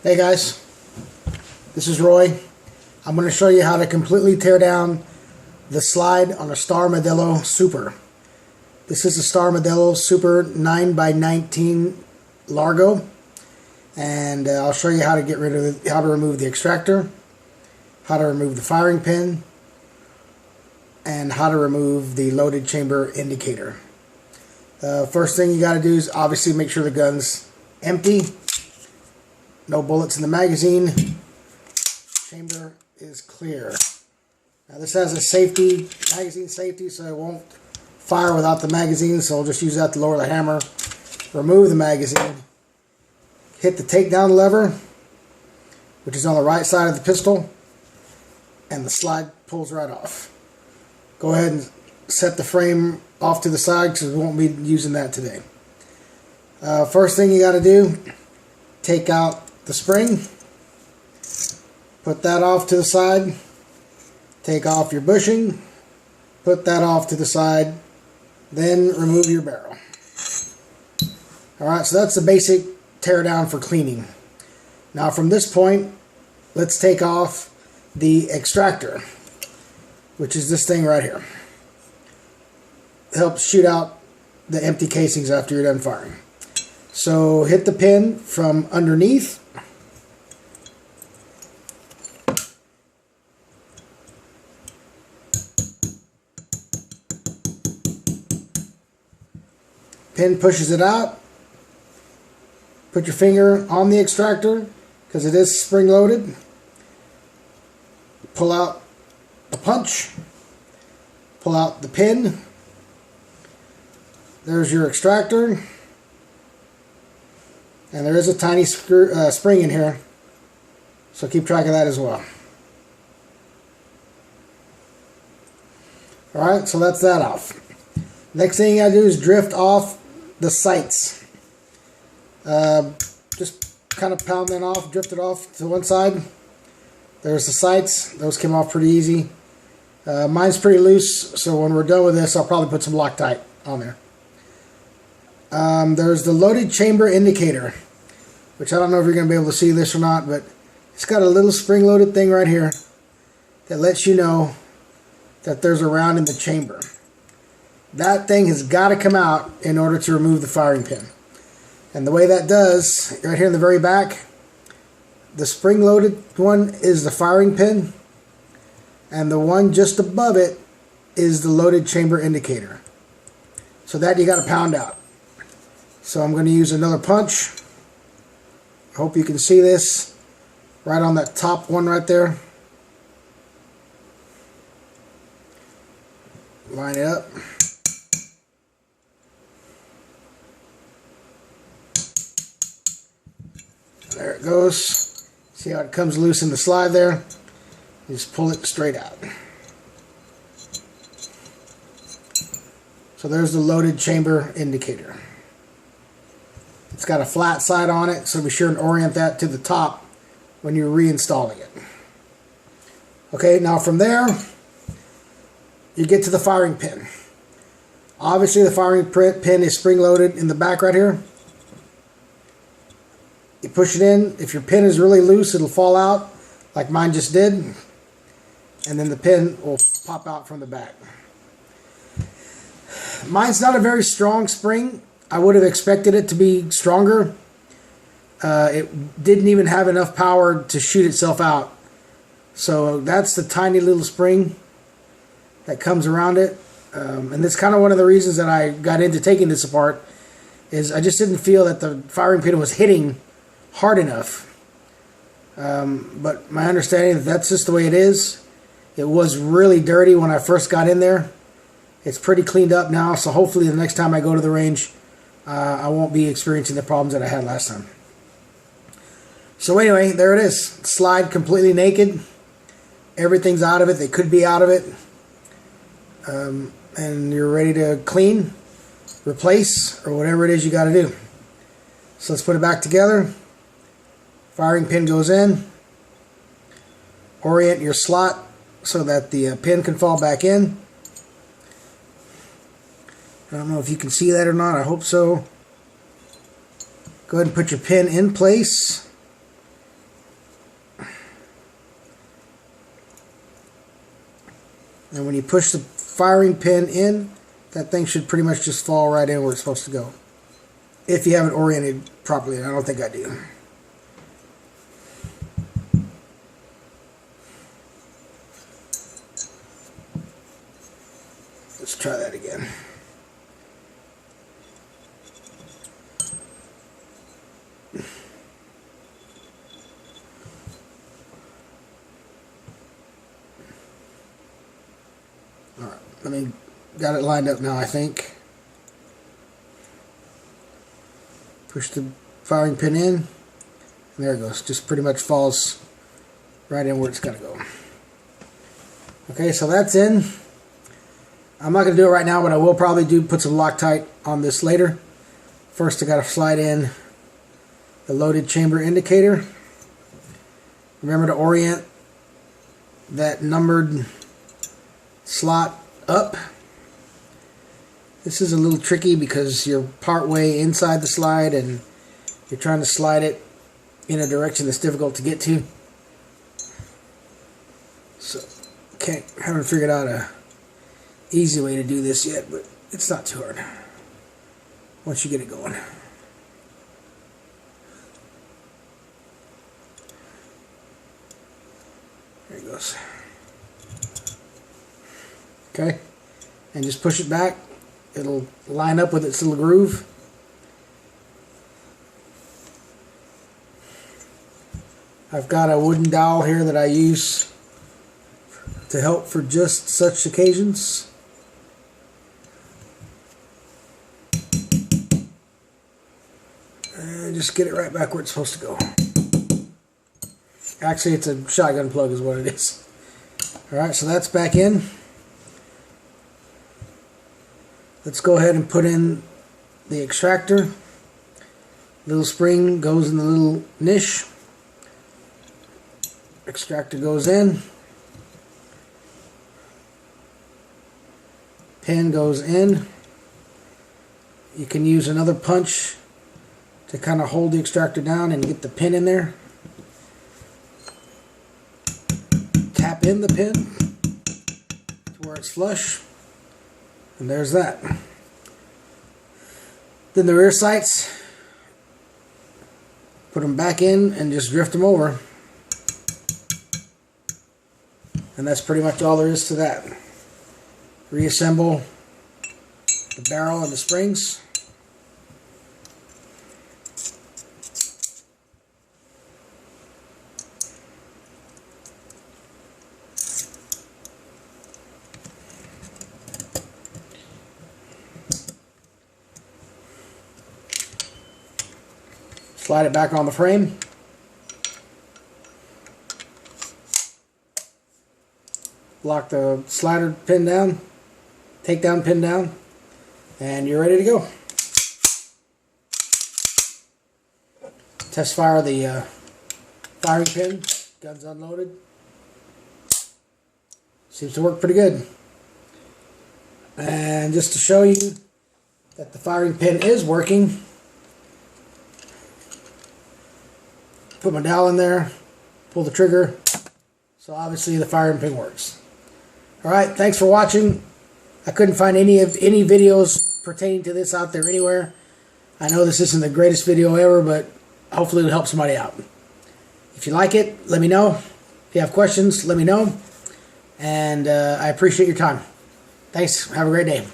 Hey guys, this is Roy. I'm going to show you how to completely tear down the slide on a Star Modelo Super. This is a Star Modelo Super 9x19 Largo, and I'll show you how to get rid of how to remove the extractor, how to remove the firing pin, and how to remove the loaded chamber indicator. First thing you got to do is obviously make sure the gun's empty. No bullets in the magazine. Chamber is clear. Now this has a safety, magazine safety, so it won't fire without the magazine, so I'll just use that to lower the hammer. Remove the magazine. Hit the takedown lever, which is on the right side of the pistol, and the slide pulls right off. Go ahead and set the frame off to the side because we won't be using that today. First thing you got to do, take out the spring, put that off to the side, take off your bushing, put that off to the side, then remove your barrel. Alright, so that's the basic tear down for cleaning. Now from this point, let's take off the extractor, which is this thing right here. It helps shoot out the empty casings after you're done firing. So hit the pin from underneath. Pin pushes it out. Put your finger on the extractor because it is spring loaded. Pull out the punch. Pull out the pin. There's your extractor. And there is a tiny spring in here, so keep track of that as well. Alright, so that's that off. Next thing you gotta do is drift off the sights. Just kind of pound them off, drift it off to one side. There's the sights. Those came off pretty easy. Mine's pretty loose, so when we're done with this, I'll probably put some Loctite on there. There's the loaded chamber indicator, which I don't know if you're going to be able to see this or not, but it's got a little spring-loaded thing right here that lets you know that there's a round in the chamber. That thing has got to come out in order to remove the firing pin. And the way that does, right here in the very back, the spring-loaded one is the firing pin, and the one just above it is the loaded chamber indicator. So that you got to pound out. So I'm going to use another punch. I hope you can see this right on that top one right there. Line it up. There it goes. See how it comes loose in the slide there? You just pull it straight out. So there's the loaded chamber indicator. It's got a flat side on it, so be sure and orient that to the top when you're reinstalling it. Okay, now from there, you get to the firing pin. Obviously the firing pin is spring-loaded in the back right here. You push it in. If your pin is really loose, it'll fall out, like mine just did. And then the pin will pop out from the back. Mine's not a very strong spring. I would have expected it to be stronger. It didn't even have enough power to shoot itself out. So that's the tiny little spring that comes around it. And that's kind of one of the reasons that I got into taking this apart, is I just didn't feel that the firing pin was hitting hard enough. But my understanding that's just the way it is. It was really dirty when I first got in there. It's pretty cleaned up now, so hopefully the next time I go to the range, I won't be experiencing the problems that I had last time. So anyway, there it is. Slide completely naked. Everything's out of it. They could be out of it. And you're ready to clean, replace, or whatever it is you got to do. So let's put it back together. Firing pin goes in. Orient your slot so that the pin can fall back in. I don't know if you can see that or not. I hope so. Go ahead and put your pin in place. And when you push the firing pin in, that thing should pretty much just fall right in where it's supposed to go. If you have it oriented properly, and I don't think I do. Let's try that again. Alright, got it lined up now, I think. Push the firing pin in, and there it goes. Just pretty much falls right in where it's got to go. Okay, so that's in. I'm not going to do it right now, but I will probably put some Loctite on this later. First, I got to slide in the loaded chamber indicator. Remember to orient that numbered slot up. This is a little tricky because you're part way inside the slide and you're trying to slide it in a direction that's difficult to get to. So, haven't figured out a easy way to do this yet, but it's not too hard once you get it going. There it goes. Okay, and just push it back. It'll line up with its little groove. I've got a wooden dowel here that I use to help for just such occasions. And just get it right back where it's supposed to go. Actually, it's a shotgun plug is what it is. Alright, so that's back in. Let's go ahead and put in the extractor. Little spring goes in the little niche. Extractor goes in. Pin goes in. You can use another punch to kind of hold the extractor down and get the pin in there. Tap in the pin to where it's flush. And there's that. Then the rear sights, put them back in and just drift them over. And that's pretty much all there is to that. Reassemble the barrel and the springs. Slide it back on the frame. Lock the slider pin down, takedown pin down, and you're ready to go. Test fire the firing pin. Gun's unloaded. Seems to work pretty good. And just to show you that the firing pin is working, put my dowel in there, pull the trigger, so obviously the firing pin works. Alright, thanks for watching. I couldn't find any videos pertaining to this out there anywhere. I know this isn't the greatest video ever, but hopefully it'll help somebody out. If you like it, let me know. If you have questions, let me know. And I appreciate your time. Thanks. Have a great day.